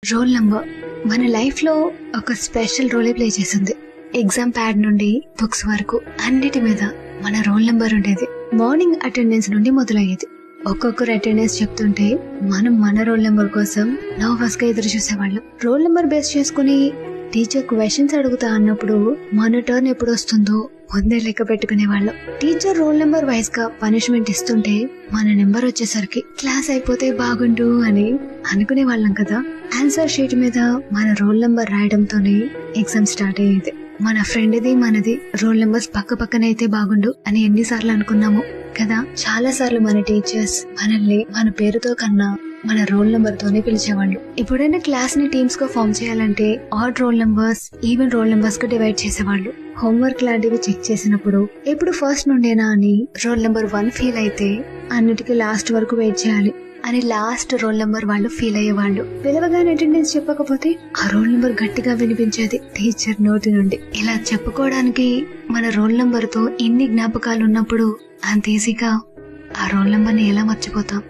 Roll number మన life లో ఒక స్పెషల్ రోల్ ప్లే చేసింది. ఎగ్జామ్ ప్యాడ్ నుండి బుక్స్ వరకు అన్నిటి మీద మన రోల్ నంబర్ ఉండేది. మార్నింగ్ అటెండెన్స్ నుండి మొదలయ్యేది. ఒక్కొక్కరు అటెండెన్స్ చెప్తుంటే మనం మన రోల్ నెంబర్ కోసం నర్వస్ గా ఎదురు చూసేవాళ్ళం. రోల్ నెంబర్ బేస్ చేసుకుని టీచర్ క్వశ్చన్స్ అడుగుతా అన్నప్పుడు మన టర్న్ ఎప్పుడు వస్తుందో ముందే లెక్క పెట్టుకునే వాళ్ళం. టీచర్ రోల్ నెంబర్ వైజ్ గా పనిష్మెంట్ ఇస్తుంటే మన నెంబర్ వచ్చేసరికి క్లాస్ అయిపోతే బాగుండు అని అనుకునే వాళ్ళం కదా. ఆన్సర్ షీట్ మీద మన రోల్ నెంబర్ రాయడంతోనే ఎగ్జామ్ స్టార్ట్ అయ్యేది. మన ఫ్రెండ్ది మనది రోల్ నెంబర్స్ పక్క పక్కనైతే బాగుండు అని ఎన్నిసార్లు అనుకున్నాము కదా. చాలా సార్లు మన టీచర్స్ మనల్ని మన పేరుతో కన్నా మన రోల్ నెంబర్ తోనే పిలిచేవాళ్ళు. ఎప్పుడైనా క్లాస్ ని టీమ్స్ గా ఫామ్ చేయాలంటే odd roll numbers, even roll numbers గా డివైడ్ చేసేవాళ్ళు. హోంవర్క్ లాంటివి చెక్ చేసినప్పుడు ఎప్పుడు ఫస్ట్ నుండేనా అని రోల్ నెంబర్ 1 ఫీల్ అయితే అన్నిటికీ లాస్ట్ వరకు వెయిట్ చేయాలి అని లాస్ట్ రోల్ నెంబర్ వాళ్ళు ఫీల్ అయ్యేవాళ్ళు. పిలవగానే అటెండెన్స్ చెప్పకపోతే ఆ రోల్ నెంబర్ గట్టిగా వినిపించేది టీచర్ నోటి నుండి. ఇలా చెప్పుకోవడానికి మన రోల్ నెంబర్ తో ఇన్ని జ్ఞాపకాలు ఉన్నప్పుడు అంత ఈజీగా ఆ రోల్ నెంబర్ ని ఎలా మర్చిపోతాం.